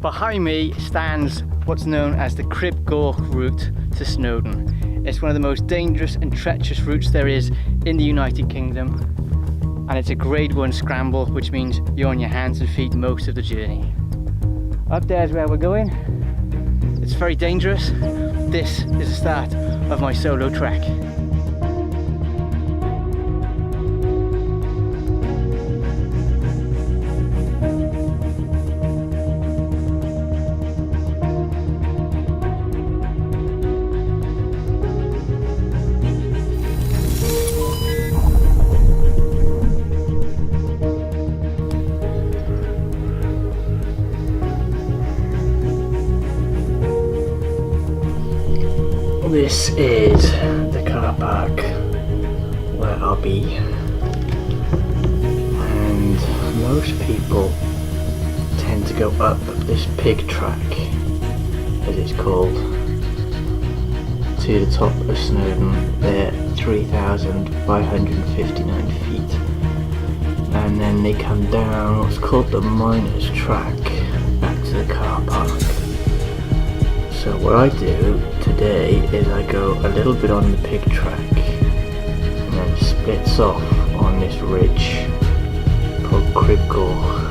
Behind me stands what's known as the Crib Goch route to Snowdon. It's one of the most dangerous and treacherous routes there is in the United Kingdom, and it's a grade 1 scramble, which means you're on your hands and feet most of the journey. Up there is where we're going. It's very dangerous. This is the start of my solo trek. This is the car park where I'll be, and most people tend to go up this pig track, as it's called, to the top of Snowdon. They're 3,559 feet, and then they come down what's called the miners track back to the car park. So what I do today is I go a little bit on the pig track and then splits off on this ridge called Crib Goch.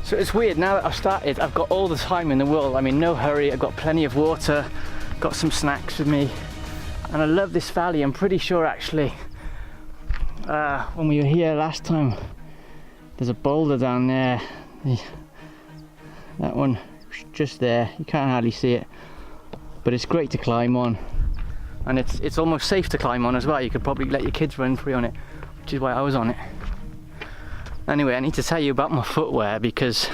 So it's weird, now that I've started, I've got all the time in the world. I'm in no hurry, I've got plenty of water, got some snacks with me, and I love this valley. I'm pretty sure actually, when we were here last time, there's a boulder down there. That one, just there, you can't hardly see it, but it's great to climb on. And it's almost safe to climb on as well. You could probably let your kids run free on it, which is why I was on it. Anyway, I need to tell you about my footwear, because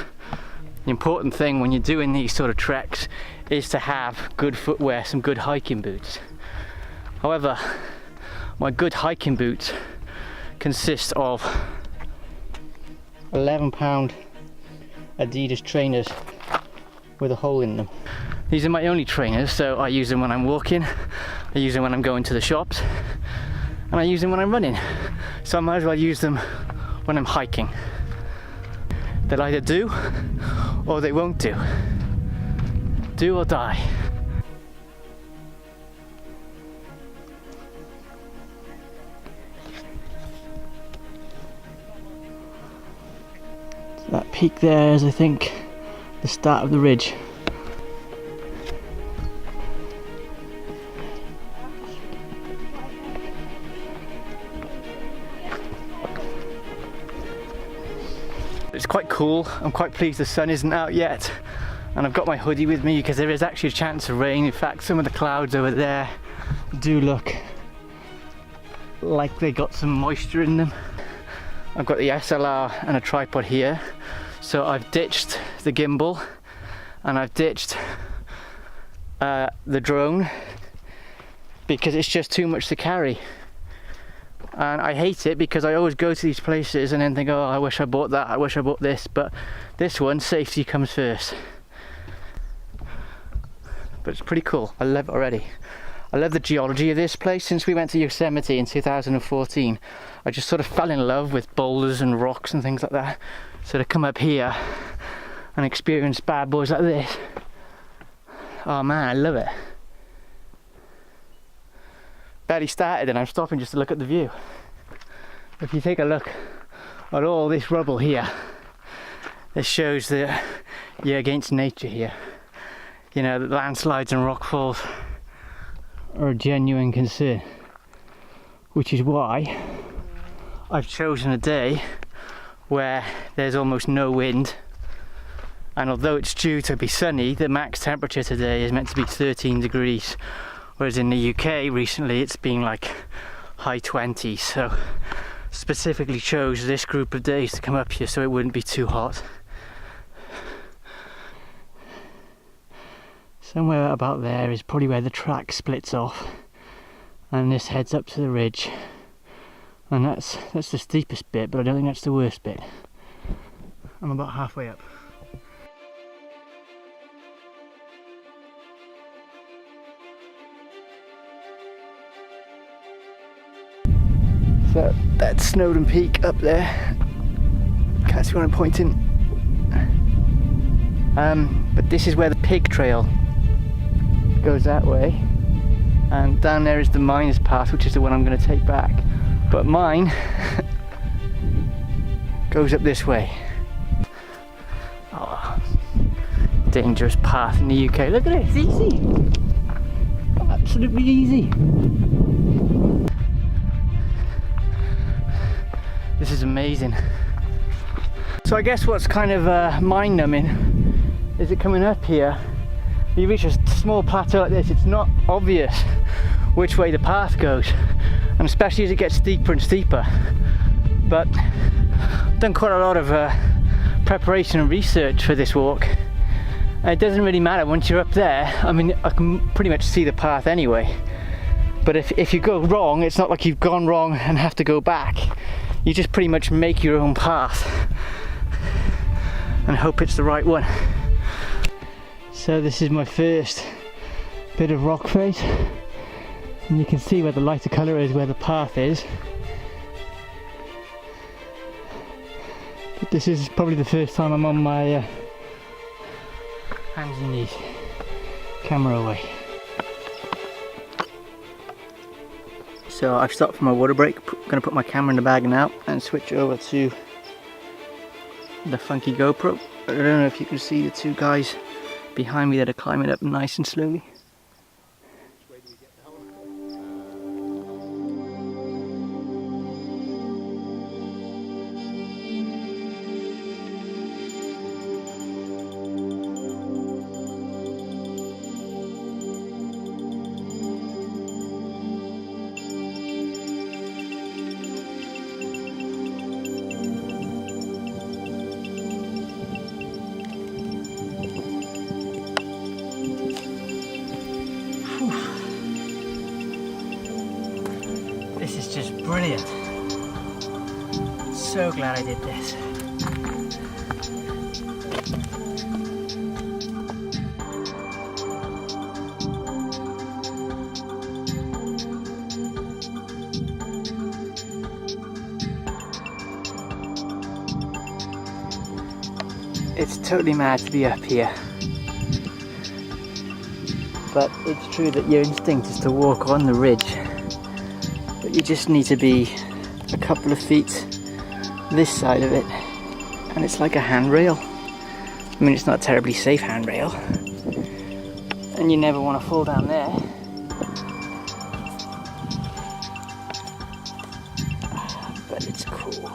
the important thing when you're doing these sort of treks is to have good footwear, some good hiking boots. However, my good hiking boots consist of £11 Adidas trainers with a hole in them. These are my only trainers, so I use them when I'm walking, I use them when I'm going to the shops, and I use them when I'm running. So I might as well use them when I'm hiking. They'll either do or they won't do. Do or die. So that peak there is, I think, the start of the ridge. It's quite cool. I'm quite pleased the sun isn't out yet, and I've got my hoodie with me because there is actually a chance of rain. In fact, some of the clouds over there do look like they got some moisture in them. I've got the SLR and a tripod here, so I've ditched the gimbal and I've ditched the drone because it's just too much to carry. And I hate it because I always go to these places and then think, oh, I wish I bought that, I wish I bought this, but this one, safety comes first. But it's pretty cool, I love it already. I love the geology of this place. Since we went to Yosemite in 2014, I just sort of fell in love with boulders and rocks and things like that. So to come up here and experience bad boys like this, oh man, I love it. Barely started and I'm stopping just to look at the view. If you take a look at all this rubble here, this shows that you're against nature here. You know, that landslides and rockfalls are a genuine concern, which is why I've chosen a day where there's almost no wind, and although it's due to be sunny, the max temperature today is meant to be 13 degrees, whereas in the UK recently it's been like high 20s. So specifically chose this group of days to come up here so it wouldn't be too hot. Somewhere about there is probably where the track splits off, and this heads up to the ridge, and that's the steepest bit, but I don't think that's the worst bit. I'm about halfway up. So that's Snowdon Peak up there. Can't see where I'm pointing. But this is where the pig trail goes that way, and down there is the miners path, which is the one I'm going to take back. But mine goes up this way. Oh, dangerous path in the UK. Look at it, it's easy. Absolutely easy. This is amazing. So I guess what's kind of mind-numbing is it coming up here, you reach a small plateau like this, it's not obvious which way the path goes, and especially as it gets steeper and steeper. But I've done quite a lot of preparation and research for this walk, and it doesn't really matter once you're up there. I mean, I can pretty much see the path anyway, but if you go wrong, it's not like you've gone wrong and have to go back. You just pretty much make your own path and hope it's the right one. So this is my first bit of rock face, and you can see where the lighter colour is, where the path is. But this is probably the first time I'm on my hands and knees. Camera away. So I've stopped for my water break. I'm going to put my camera in the bag now and switch over to the funky GoPro. I don't know if you can see the two guys behind me that are climbing up nice and slowly. This is just brilliant. So glad I did this. It's totally mad to be up here. But it's true that your instinct is to walk on the ridge. But you just need to be a couple of feet this side of it, and it's like a handrail. I mean, it's not a terribly safe handrail, and you never want to fall down there. But it's cool.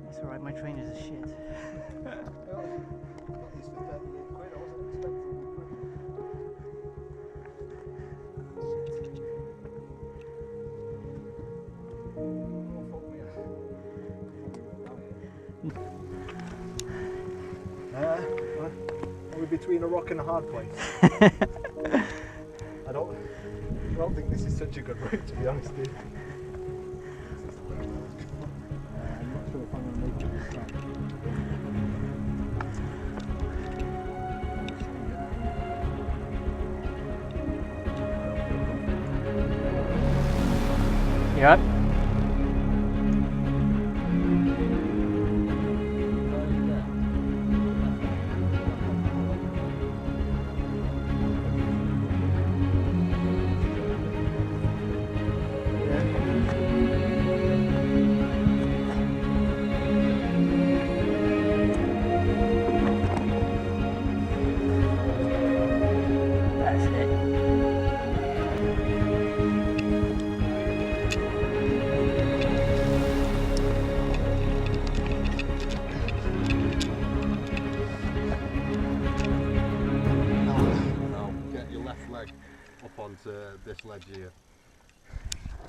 It's alright, my trainers are shit. We're between a rock and a hard place. I don't think this is such a good route, to be honest with you. I'm not sure if I'm going to make it this time. You up?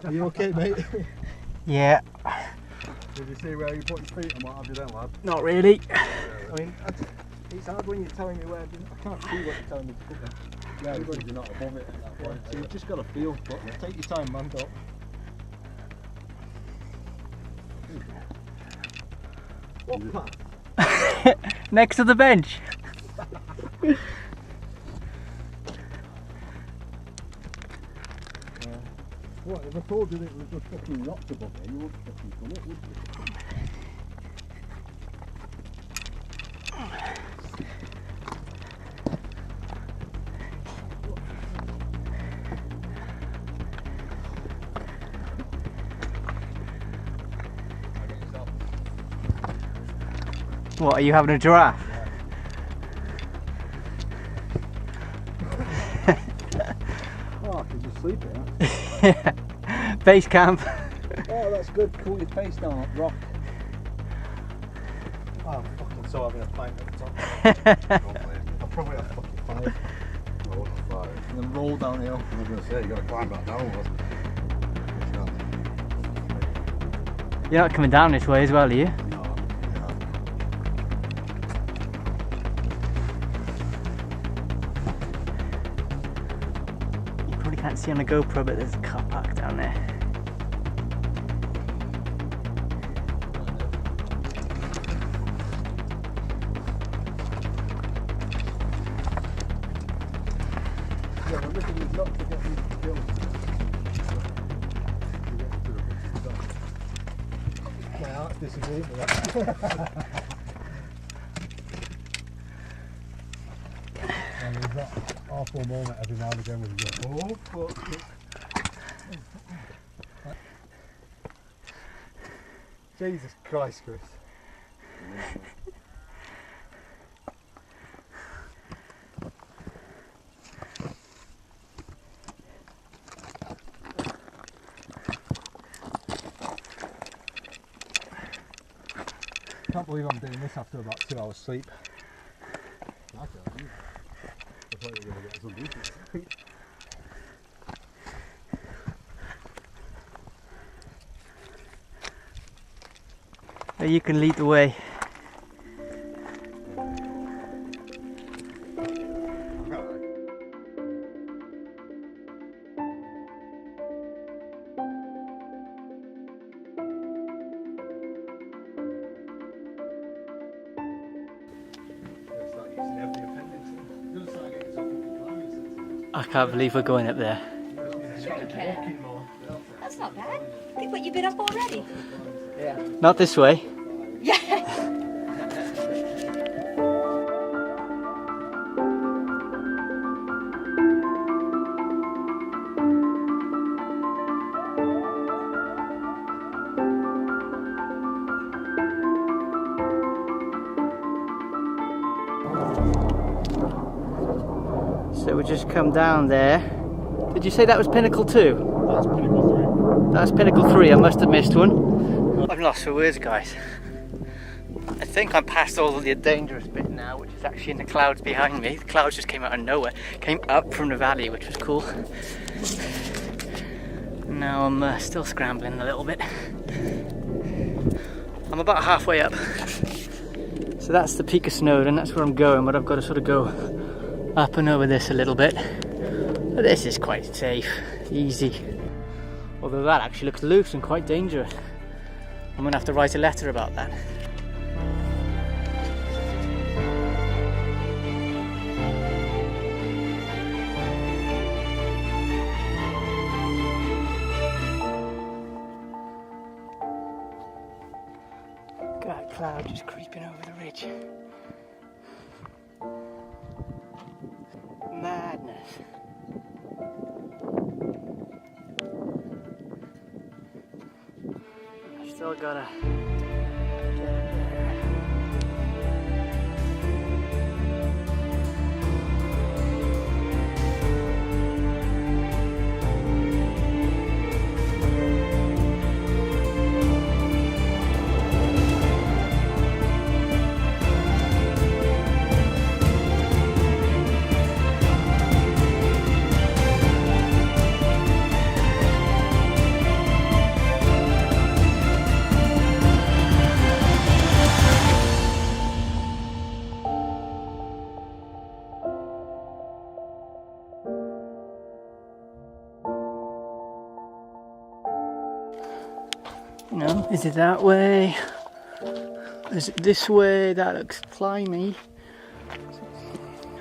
Are you okay, mate? Yeah. Did you see where you put your feet and what have you then, lad? Not really. I mean, it's hard when you're telling me where. I can't see what you're telling me to put there. Yeah, because you're not above it at that point. So you've just got to feel. But take your time, man. Don't. What path? Next to the bench. What, if I told you that it was just fucking rocks above there, you wouldn't fucking come up, would you? What, are you having a giraffe? Oh, because you're sleeping, Base camp. Oh, that's good. Cool your face down that rock. Oh, I'm fucking so having a pint at the top. I'll probably have fucking 5. Oh, 5. And then roll downhill. I was going to say, you got to climb back down. You're not coming down this way as well, are you? No, no. You probably can't see on the GoPro, but there's a car park down there. Yeah, we're looking at not to get these killed. My heart's disagreeing with that. And there's that awful moment every now and again when you go, oh fuck. Jesus Christ, Chris. I can't believe I'm doing this after about 2 hours sleep. I can't either. I thought you were going to get some decent sleep. You can lead the way. I can't believe we're going up there. That's not bad. Look what you've been up already. Not this way. Yeah. So we just come down there. Did you say that was Pinnacle 2? That's Pinnacle 3. That's Pinnacle 3, I must have missed one. I'm lost for words, guys. I think I'm past all the dangerous bit now, which is actually in the clouds behind me. The clouds just came out of nowhere, came up from the valley, which was cool. Now I'm still scrambling a little bit. I'm about halfway up. So that's the peak of Snowdon, that's where I'm going, but I've got to sort of go up and over this a little bit. But this is quite safe, easy. Although that actually looks loose and quite dangerous. I'm going to have to write a letter about that. Got a cloud just creeping over the ridge. Madness. I still gotta get there. You know, is it that way? Is it this way? That looks climby.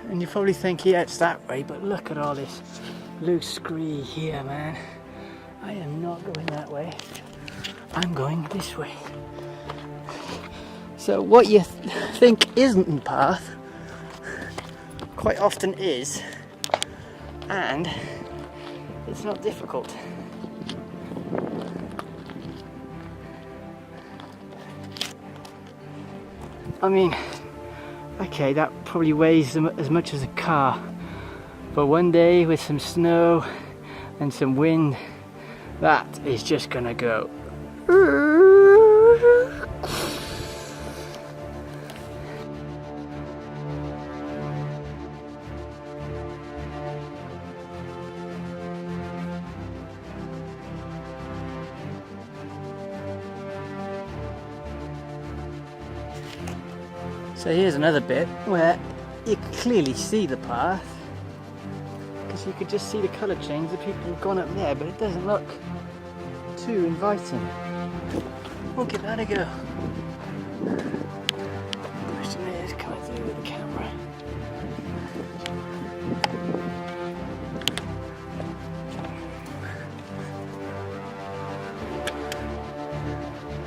And you probably think, yeah, it's that way, but look at all this loose scree here, man. I am not going that way. I'm going this way. So what you think isn't the path quite often is, and it's not difficult. I mean, okay, that probably weighs as much as a car, but one day with some snow and some wind, that is just gonna go. So here's another bit where you can clearly see the path, because you could just see the colour change. The people have gone up there, but it doesn't look too inviting. We'll give that a go. Question is, can I do with the camera?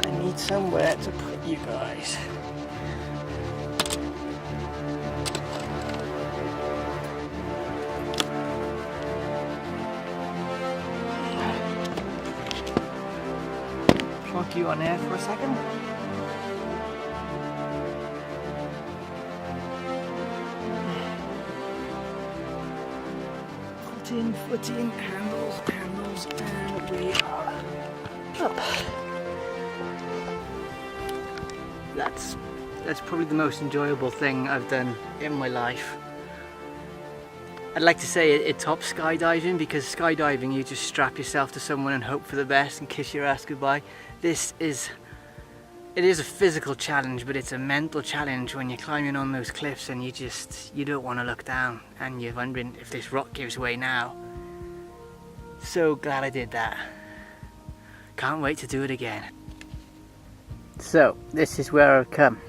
I need somewhere to put you guys. Plonk you on there for a second. Footing, handles, and we are up. That's probably the most enjoyable thing I've done in my life. I'd like to say it tops skydiving, because skydiving you just strap yourself to someone and hope for the best and kiss your ass goodbye. It is a physical challenge, but it's a mental challenge when you're climbing on those cliffs and you don't want to look down and you're wondering if this rock gives way now. So glad I did that. Can't wait to do it again. So this is where I've come.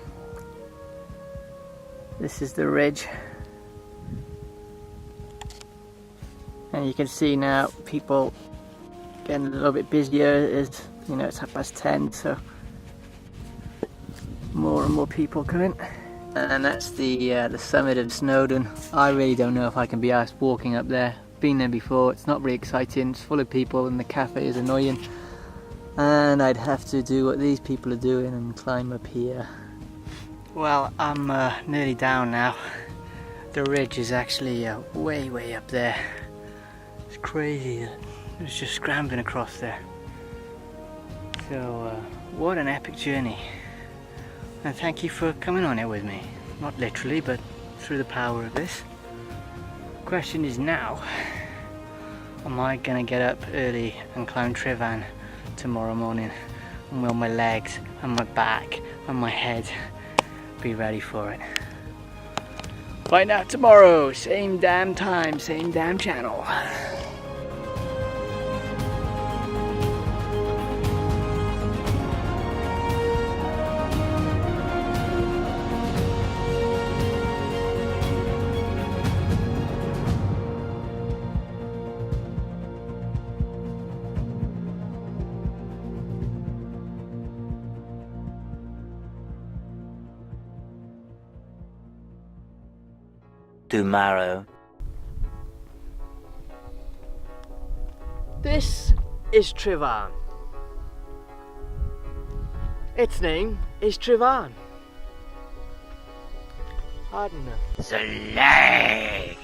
This is the ridge. And you can see now people getting a little bit busier as, you know, it's 10:30, so more and more people coming. And that's the summit of Snowdon. I really don't know if I can be asked walking up there. Been there before, it's not very exciting, it's full of people and the cafe is annoying. And I'd have to do what these people are doing and climb up here. Well, I'm nearly down now. The ridge is actually way up there. It's crazy. It was just scrambling across there. So what an epic journey. And thank you for coming on it with me. Not literally, but through the power of this. Question is now, am I gonna get up early and climb Tryfan tomorrow morning? And will my legs and my back and my head be ready for it? Find out tomorrow, same damn time, same damn channel. Tomorrow. This is Tryfan. Its name is Tryfan. I don't know. Slag!